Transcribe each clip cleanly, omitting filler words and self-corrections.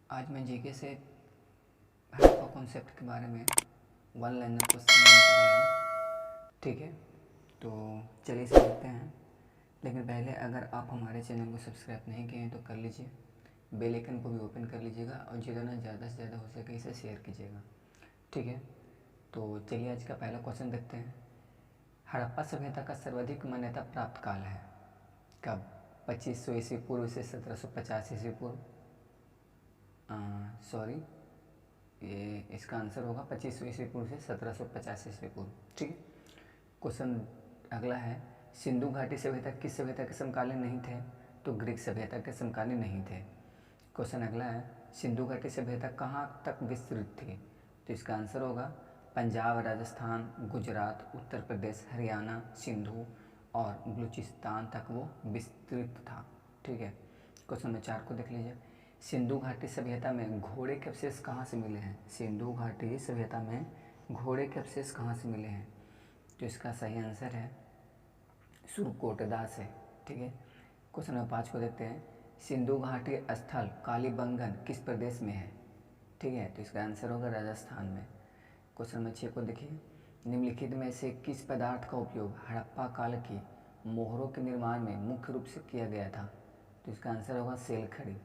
आज मैं जीके से हड़प्पा कॉन्सेप्ट के बारे में वन लाइनर क्वेश्चन आंसर रहा हूँ। ठीक है, तो चलिए समझते हैं। लेकिन पहले अगर आप हमारे चैनल को सब्सक्राइब नहीं किए हैं तो कर लीजिए, बेल आइकन को भी ओपन कर लीजिएगा और जितना ज़्यादा से ज़्यादा हो सके इसे शेयर कीजिएगा। ठीक है, तो चलिए आज का पहला क्वेश्चन देखते हैं। हड़प्पा सभ्यता का सर्वाधिक मान्यता प्राप्त काल है कब? 2500 ईस्वी पूर्व से 1750 ईस्वी पूर्व। सॉरी, ये इसका आंसर होगा 2500 ईस्वी पूर्व से 1750 ईस्वी पूर्व। ठीक है, क्वेश्चन अगला है, सिंधु घाटी सभ्यता किस सभ्यता के समकालीन नहीं थे? तो ग्रीक सभ्यता के समकालीन नहीं थे। क्वेश्चन अगला है, सिंधु घाटी सभ्यता कहाँ तक विस्तृत थी? तो इसका आंसर होगा पंजाब, राजस्थान, गुजरात, उत्तर प्रदेश, हरियाणा, सिंधु और बलूचिस्तान तक वो विस्तृत था। ठीक है, क्वेश्चन नंबर 4 को देख लीजिए। सिंधु घाटी सभ्यता में घोड़े के अवशेष कहाँ से मिले हैं? सिंधु घाटी सभ्यता में घोड़े के अवशेष कहाँ से मिले हैं? तो इसका सही आंसर है सुरकोटदा से। ठीक है, क्वेश्चन नंबर 5 को देखते हैं। सिंधु घाटी स्थल कालीबंगन किस प्रदेश में है? ठीक है, तो इसका आंसर होगा राजस्थान में। क्वेश्चन नंबर 6 को देखिए। निम्नलिखित में से किस पदार्थ का उपयोग हड़प्पा काल की मोहरों के निर्माण में मुख्य रूप से किया गया था? तो इसका आंसर होगा सेल खड़ी।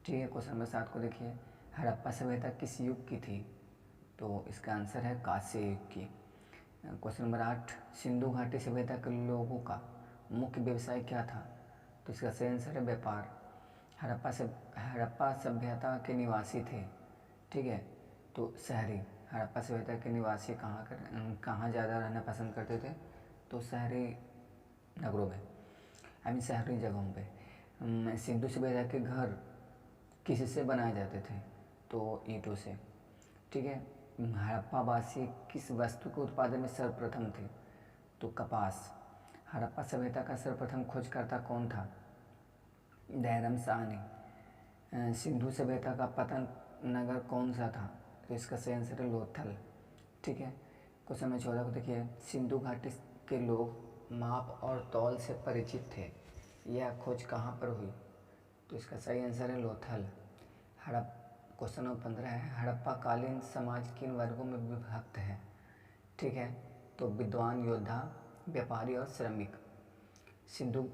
ठीक है, क्वेश्चन नंबर 7 को देखिए। हड़प्पा सभ्यता किस युग की थी? तो इसका आंसर है कांस्य युग की। क्वेश्चन नंबर 8, सिंधु घाटी सभ्यता के लोगों का मुख्य व्यवसाय क्या था? तो इसका सही आंसर है व्यापार। हड़प्पा सभ्यता के निवासी थे। ठीक है, तो शहरी हड़प्पा सभ्यता के निवासी कहाँ ज़्यादा रहना पसंद करते थे? तो शहरी नगरों में, शहरी जगहों पे। सिंधु सभ्यता के घर किससे बनाए जाते थे? तो ईंटों से। ठीक है, हड़प्पा वासी किस वस्तु के उत्पादन में सर्वप्रथम थे? तो कपास। हड़प्पा सभ्यता का सर्वप्रथम खोजकर्ता कौन था? दैरम शाह ने। सिंधु सभ्यता का पतन नगर कौन सा था? तो इसका सही आंसर है लोथल। ठीक है, क्वेश्चन नंबर 14 को देखिए। सिंधु घाटी के लोग माप और तौल से परिचित थे, यह खोज कहाँ पर हुई? तो इसका सही आंसर है लोथल। क्वेश्चन नंबर 15 है, हड़प्पा कालीन समाज किन वर्गों में विभक्त है? ठीक है, तो विद्वान, योद्धा, व्यापारी और श्रमिक। सिंधु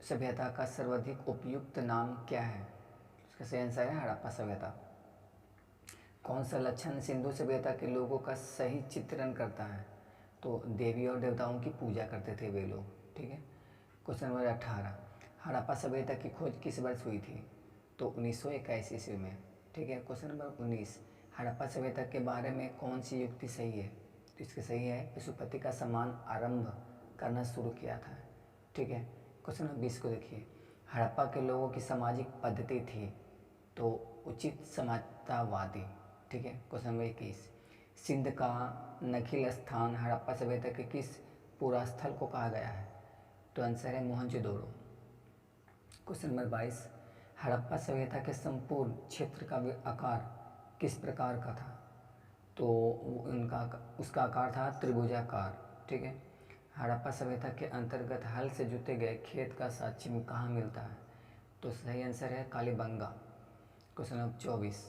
सभ्यता का सर्वाधिक उपयुक्त नाम क्या है? इसका सही आंसर है हड़प्पा सभ्यता। कौन सा लक्षण सिंधु सभ्यता के लोगों का सही चित्रण करता है? तो देवी और देवताओं की पूजा करते थे वे लोग। ठीक है, क्वेश्चन नंबर 18, हड़प्पा सभ्यता की खोज किस वर्ष हुई थी? तो 1921 ईस्वी में। ठीक है, क्वेश्चन नंबर 19, हड़प्पा सभ्यता के बारे में कौन सी युक्ति सही है? तो इसकी सही है पशुपति का सम्मान आरंभ करना शुरू किया था। ठीक है, क्वेश्चन नंबर 20 को देखिए। हड़प्पा के लोगों की सामाजिक पद्धति थी तो उचित समाजतावादी। ठीक है, क्वेश्चन नंबर 21, सिंध का नखिल स्थान हड़प्पा सभ्यता के किस पुरास्थल को कहा गया है? तो आंसर है मोहनजोदड़ो। क्वेश्चन नंबर 22, हड़प्पा सभ्यता के संपूर्ण क्षेत्र का आकार किस प्रकार का था? तो उसका आकार था त्रिभुजाकार। ठीक है, हड़प्पा सभ्यता के अंतर्गत हल से जुते गए खेत का साक्ष्य कहाँ मिलता है? तो सही आंसर है कालीबंगा। क्वेश्चन नंबर 24,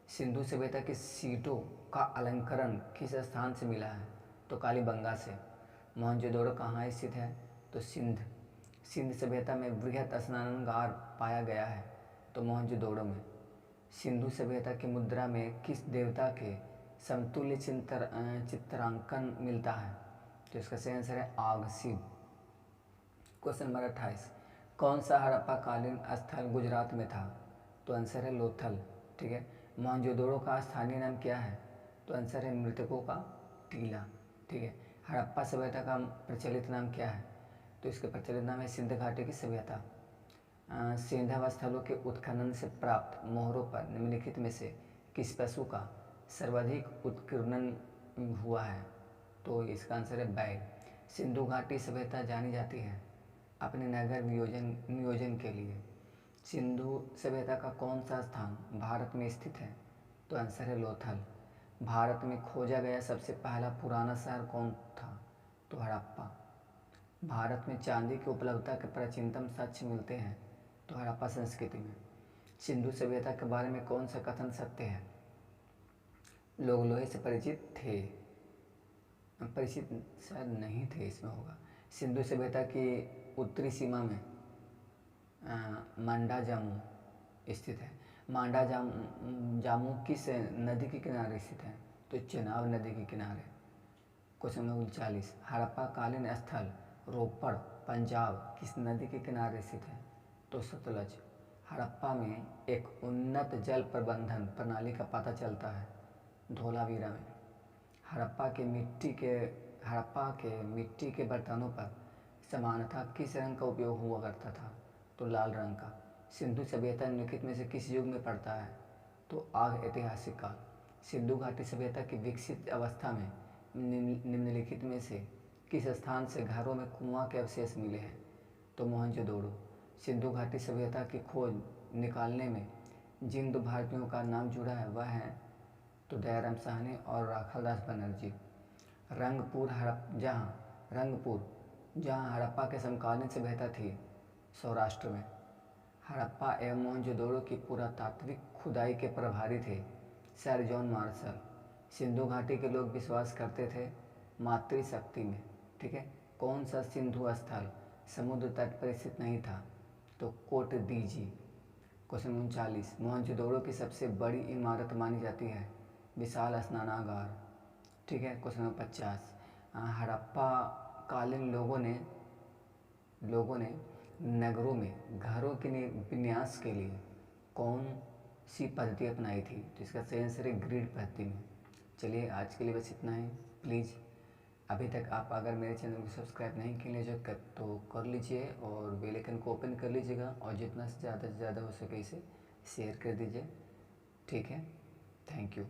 सिंधु सभ्यता की सीटों का अलंकरण किस स्थान से मिला है? तो कालीबंगा से। मोहनजोदड़ो कहाँ स्थित है? तो सिंध सभ्यता में वृहत स्नानागार पाया गया है, तो मोहनजोदड़ो में। सिंधु सभ्यता की मुद्रा में किस देवता के समतुल्य चित्रांकन मिलता है? तो इसका सही आंसर है आग शिव। क्वेश्चन नंबर 28, कौन सा हड़प्पा कालीन स्थल गुजरात में था? तो आंसर है लोथल। ठीक है, मोहनजोदड़ो का स्थानीय नाम क्या है? तो आंसर है मृतकों का टीला। ठीक है, हड़प्पा सभ्यता का प्रचलित नाम क्या है? तो इसका प्रचलित नाम है सिंध घाटी की सभ्यता। सेंधा स्थलों के उत्खनन से प्राप्त मोहरों पर निम्नलिखित में से किस पशु का सर्वाधिक उत्कीर्णन हुआ है? तो इसका आंसर है बैल। सिंधु घाटी सभ्यता जानी जाती है अपने नगर नियोजन के लिए। सिंधु सभ्यता का कौन सा स्थान भारत में स्थित है? तो आंसर है लोथल। भारत में खोजा गया सबसे पहला पुराना शहर कौन था? तो हड़प्पा। भारत में चांदी की उपलब्धता के प्राचीनतम साक्ष्य मिलते हैं तो हड़प्पा संस्कृति में। सिंधु सभ्यता के बारे में कौन सा कथन सत्य है? लोग लोहे से परिचित थे, परिचित शायद नहीं थे, इसमें होगा। सिंधु सभ्यता की उत्तरी सीमा में मांडा जामू स्थित है। मांडा जामू किस नदी के किनारे स्थित है? तो चेनाब नदी के किनारे। क्वेश्चन नंबर 39, हड़प्पा कालीन स्थल रोपड़ पंजाब किस नदी के किनारे स्थित है? तो सतलज। हड़प्पा में एक उन्नत जल प्रबंधन प्रणाली का पता चलता है धोलावीरा में। हड़प्पा के मिट्टी के बर्तनों पर सामान्यतः किस रंग का उपयोग हुआ करता था? तो लाल रंग का। सिंधु सभ्यता निम्नलिखित में से किस युग में पड़ता है? तो आग ऐतिहासिक काल। सिंधु घाटी सभ्यता की विकसित अवस्था में निम्नलिखित में से किस स्थान से घरों में कुआं के अवशेष मिले हैं? तो मोहनजोदड़ो। सिंधु घाटी सभ्यता की खोज निकालने में जिन दो भारतीयों का नाम जुड़ा है वह है तो दयाराम साहनी और राखालदास बनर्जी। रंगपुर जहाँ हड़प्पा के समकालीन सभ्यता थी सौराष्ट्र में। हड़प्पा एवं मोहनजोदड़ो की पुरातात्विक खुदाई के प्रभारी थे सर जॉन मार्शल। सिंधु घाटी के लोग विश्वास करते थे मातृशक्ति में। ठीक है। कौन सा सिंधु स्थल समुद्र तट पर स्थित नहीं था? तो कोट दीजी। क्वेश्चन 39, मोहनजोदड़ो की सबसे बड़ी इमारत मानी जाती है विशाल स्नानागार। ठीक है। क्वेश्चन नंबर 50, हड़प्पा कालीन लोगों ने नगरों में घरों के विन्यास के लिए कौन सी पद्धति अपनाई थी? तो इसका सही आंसर है ग्रिड पद्धति में। चलिए आज के लिए बस इतना ही। प्लीज़ अभी तक आप अगर मेरे चैनल को सब्सक्राइब नहीं किए तो कर लीजिए और बेल आइकन को ओपन कर लीजिएगा और जितना से ज़्यादा हो सके इसे शेयर कर दीजिए। ठीक है। Thank you.